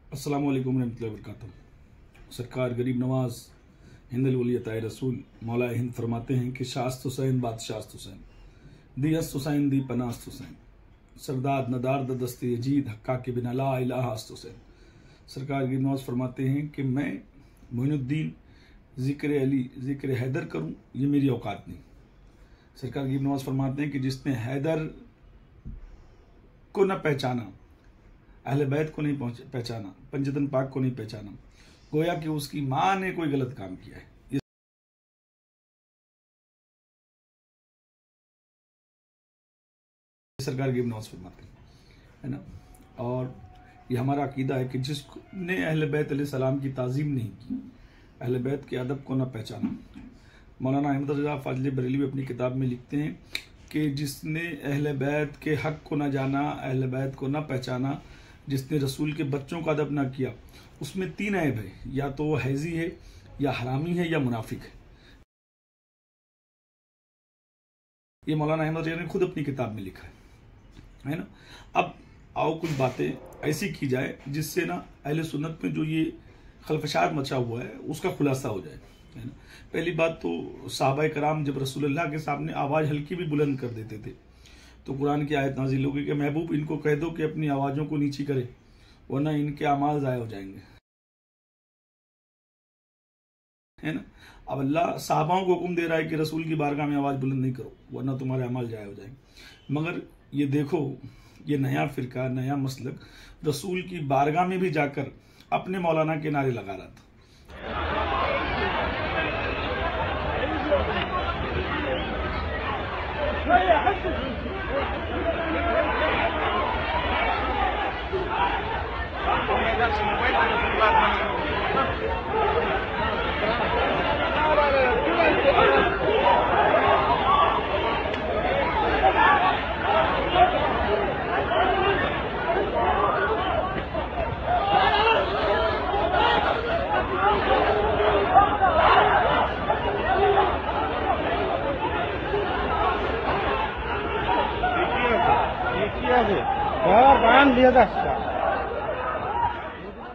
अस्सलाम वालेकुम रहमतुल्लाहि व बरकातुहू। सरकार गरीब नवाज हिंदुल वलियत रसूल मौला हिंद फरमाते हैं कि शास्त हुसैन बादशास्त हुसैन दियस्त हुसैन दी पनास्त हुसैन सरदार नदार दस्ती अजीद हक्का के बिना ला इलाहा अस्त हुसैन। सरकार गरीब नवाज फरमाते हैं कि मैं मोइनुद्दीन जिक्र अली जिक्र हैदर करूं, ये मेरी औकात नहीं। सरकार गरीब नवाज फरमाते हैं कि जिसने हैदर को न पहचाना, अहले बैत को नहीं पहचाना, पंजतन पाक को नहीं पहचाना, गोया कि उसकी मां ने कोई गलत काम किया है। ये सरकार गरीब नवाज फरमाते हैं, है ना। और ये हमारा अकीदा है कि जिसने अहले बैत अलैहिस्सलाम की ताजीम नहीं की, अहले बैत के अदब को न पहचाना। मौलाना अहमद रजा फाजली बरेली अपनी किताब में लिखते हैं कि जिसने अहले बैत के हक को न जाना, अहले बैत को न पहचाना, जिसने रसूल के बच्चों का अदब ना किया, उसमें 3 ऐब है, या तो वो हैजी है, या हरामी है, या मुनाफिक है। ये मौलाना अहमद रजा ने खुद अपनी किताब में लिखा है ना। अब आओ कुछ बातें ऐसी की जाए जिससे ना अहले सुन्नत में जो ये खलफशात मचा हुआ है उसका खुलासा हो जाए, है ना। पहली बात तो सहाबाए कराम जब रसूलुल्लाह के सामने आवाज हल्की भी बुलंद कर देते थे तो कुरान की आयत नाजिल होगी कि महबूब इनको कह दो कि अपनी आवाजों को नीची करे, वरना इनके अमाल ज़ाया हो जाएंगे, है ना। अब अल्लाह साहबाओं को हुक्म दे रहा है कि रसूल की बारगाह में आवाज बुलंद नहीं करो, वरना तुम्हारे अमाल ज़ाया हो जाएंगे। मगर ये देखो, ये नया फिरका, नया मसलक रसूल की बारगाह में भी जाकर अपने मौलाना के नारे लगा रहा था।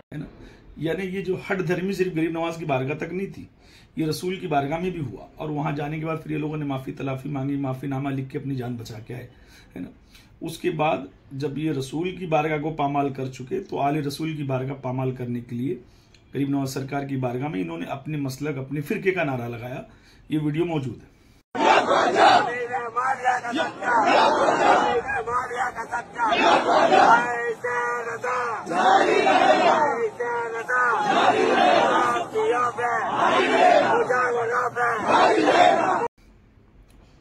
है ना। यानी ये जो हट धर्मी सिर्फ गरीब नवाज की बारगाह तक नहीं थी, ये रसूल की बारगाह में भी हुआ। और वहां जाने के बाद फिर ये लोगों ने माफी तलाफी मांगी, माफीनामा लिख के अपनी जान बचा के आए, है ना। उसके बाद जब ये रसूल की बारगाह को पामाल कर चुके तो आले रसूल की बारगाह पामाल करने के लिए गरीब नवाज सरकार की बारगाह में इन्होंने अपने मसलक, अपने फिरके का नारा लगाया। ये वीडियो मौजूद है।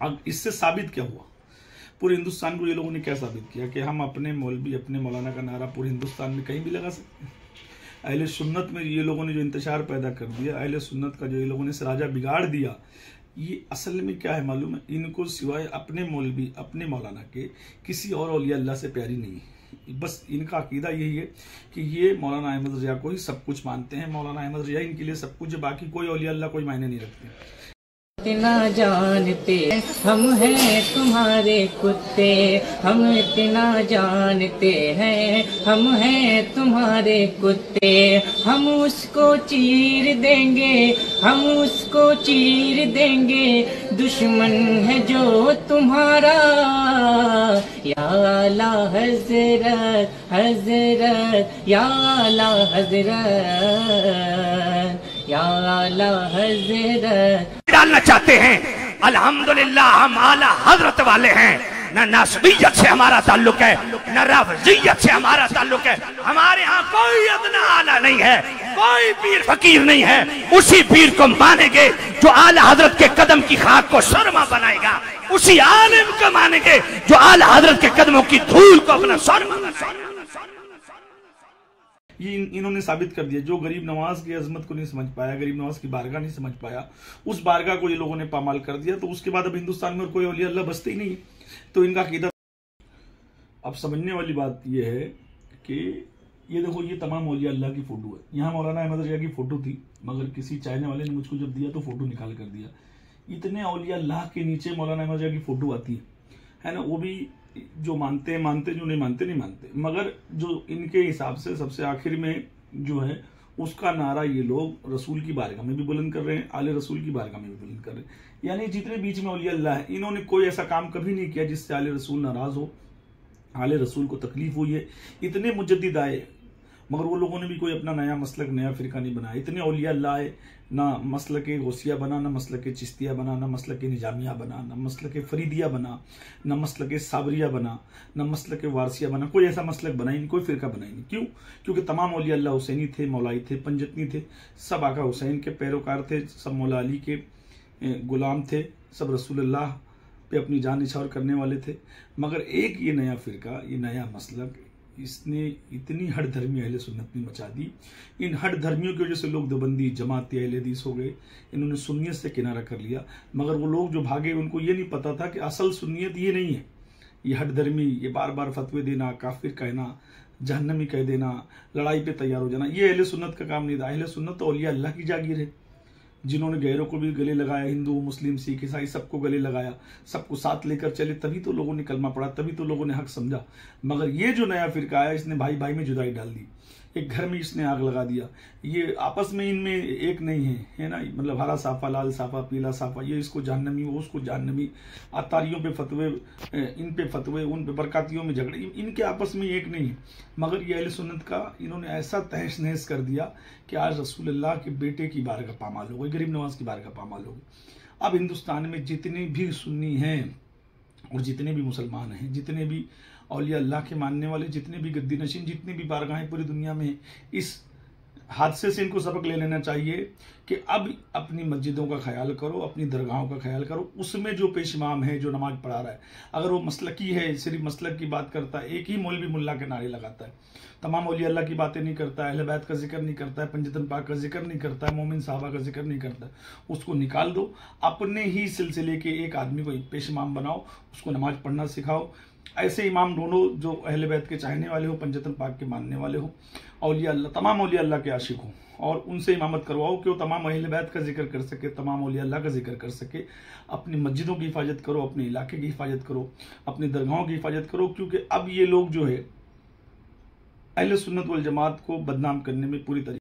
अब इससे साबित क्या हुआ? पूरे हिंदुस्तान को ये लोगों ने क्या साबित किया कि हम अपने मौलवी, अपने मौलाना का नारा पूरे हिंदुस्तान में कहीं भी लगा सकते हैं। अहले सुन्नत में ये लोगों ने जो इंतशार पैदा कर दिया, अहले सुन्नत का जो ये लोगों ने सराजा बिगाड़ दिया, ये असल में क्या है मालूम है? इनको सिवाय अपने मौलवी, अपने मौलाना के किसी और औलिया अल्लाह से प्यारी नहीं है। बस इनका अकीदा यही है कि ये मौलाना अहमद रजा को ही सब कुछ मानते हैं, मौलाना अहमद रजा इनके लिए सब कुछ है, बाकी कोई औलिया अल्लाह कोई मायने नहीं रखते। इतना जानते हम हैं तुम्हारे कुत्ते, हम इतना जानते हैं हम हैं तुम्हारे कुत्ते, हम उसको चीर देंगे, हम उसको चीर देंगे, दुश्मन है जो तुम्हारा। या आला हजरत हजरत, या आला हजरत, या आला हजरत डालना चाहते हैं। अल्हम्दुलिल्लाह हम आला हजरत वाले हैं, न नस्बियत से हमारा ताल्लुक है, न रफ़ज़ियत से हमारा ताल्लुक है। हमारे यहाँ कोई अदना आला नहीं है, कोई पीर फकीर नहीं है। उसी पीर को मानेंगे जो आला हजरत के कदम की खाक को शर्मा बनाएगा, उसी आलिम को मानेंगे जो आला हजरत के कदमों की धूल को अपना शर्मा बनाएगा। ये इन्होंने साबित कर दिया। जो गरीब नवाज की अजमत को नहीं समझ पाया, गरीब नवाज की बारगाह नहीं समझ पाया, उस बारगाह को ये लोगों ने पामाल कर दिया। तो उसके बाद अब हिंदुस्तान में और कोई औलिया अल्लाह बसते ही नहीं। तो इनका अकीदा। अब समझने वाली बात यह है कि ये देखो, ये तमाम औलिया अल्लाह की फोटो है। यहाँ मौलाना अहमद रजा की फोटो थी, मगर किसी चाइना वाले ने मुझको जब दिया तो फोटो निकाल कर दिया। इतने औलिया अल्लाह के नीचे मौलाना अहमद रजा की फोटो आती है ना। वो भी जो मानते हैं मानते, जो नहीं मानते नहीं मानते। मगर जो इनके हिसाब से सबसे आखिर में जो है उसका नारा ये लोग रसूल की बारगाह में भी बुलंद कर रहे हैं, आले रसूल की बारगाह में भी बुलंद कर रहे हैं। यानी जितने बीच में औलिया अल्लाह है, इन्होंने कोई ऐसा काम कभी नहीं किया जिससे आले रसूल नाराज हो, आले रसूल को तकलीफ हुई है। इतने मुजद्दिद आए मगर वो लोगों ने भी कोई अपना नया मसलक, नया फिरका नहीं बनाया। इतने औलिया अल्लाह आए, ना मसलक गौसिया बना, ना मसलक चिश्तिया बना, ना मसलक निजामिया बना, ना मसलक फरीदिया बना, ना मसलक साबरिया बना, ना मसलक वारसिया बना। कोई ऐसा मसलक बना ही नहीं, कोई फिरका बना ही नहीं। क्यों? क्योंकि तमाम औलिया अल्लाह हुसैनी थे, मौलाई थे, पंजतनी थे, सब आका हुसैन के पैरोकार थे, सब मौला अली के गुलाम थे, सब रसूलुल्लाह पे अपनी जान निछावर करने वाले थे। मगर एक ये नया फिरका, ये नया मसलक, इसने इतनी हट धर्मी अहले सुन्नत में मचा दी। इन हट धर्मियों की वजह से लोग देवबंदी, जमाती, अहले हदीस हो गए। इन्होंने सुन्नियत से किनारा कर लिया। मगर वो लोग जो भागे उनको ये नहीं पता था कि असल सुन्नियत ये नहीं है। ये हट धर्मी, ये बार बार फतवे देना, काफिर कहना, जहन्नमी कह देना, लड़ाई पे तैयार हो जाना, ये अहले सुन्नत का काम नहीं था। अहले सुन्नत तो औलिया अल्लाह की जागीर है, जिन्होंने गैरों को भी गले लगाया, हिंदू, मुस्लिम, सिख, ईसाई सबको गले लगाया, सबको साथ लेकर चले, तभी तो लोगों ने कलमा पढ़ा, तभी तो लोगों ने हक समझा। मगर ये जो नया फिरका आया, इसने भाई भाई में जुदाई डाल दी, एक घर में इसने आग लगा दिया। ये आपस में इनमें एक नहीं है ना, मतलब हरा साफा, लाल साफा, पीला साफा, ये इसको जहन्नमी, वो उसको जहन्नमी, अतारियों पे फतवे, इन पे फतवे, उन पे बरकातियों में झगड़े, इनके आपस में एक नहीं है। मगर ये अहले सुन्नत का इन्होंने ऐसा तहस नहस कर दिया कि आज रसूलुल्लाह के बेटे की बारगाह पामाल हो गई, गरीब नवाज की बारगाह पामाल हो गई। अब हिंदुस्तान में जितने भी सुन्नी हैं और जितने भी मुसलमान हैं, जितने भी औलिया अल्लाह के मानने वाले, जितने भी गद्दी नशीन, जितनी भी बारगाहें पूरी दुनिया में, इस हादसे से इनको सबक ले लेना चाहिए कि अब अपनी मस्जिदों का ख्याल करो, अपनी दरगाहों का ख्याल करो। उसमें जो पेश इमाम है, जो नमाज पढ़ा रहा है, अगर वो मसलकी है, सिर्फ मसलक की बात करता है, एक ही मौलवी मुल्ला के नारे लगाता है, तमाम औलिया अल्लाह की बातें नहीं करता है, अहले बैत का जिक्र नहीं करता है, पंजतन पाक का जिक्र नहीं करता है, मोमिन साहबा का जिक्र नहीं करता है, उसको निकाल दो। अपने ही सिलसिले के एक आदमी को पेश इमाम बनाओ, उसको नमाज पढ़ना सिखाओ। ऐसे इमाम ढूंढो जो अहले बैत के चाहने वाले हो, पंजतन पाक के मानने वाले हो, औलिया अल्लाह, तमाम औलिया अल्लाह के आशिक हो, और उनसे इमामत करवाओ कि वो तमाम अहले बैत का जिक्र कर सके, तमाम औलिया अल्लाह का जिक्र कर सके। अपनी मस्जिदों की हिफाजत करो, अपने इलाके की हिफाजत करो, अपनी दरगाहों की हिफाजत करो। क्योंकि अब ये लोग जो है अहले सुन्नत वल जमात को बदनाम करने में पूरी तरीके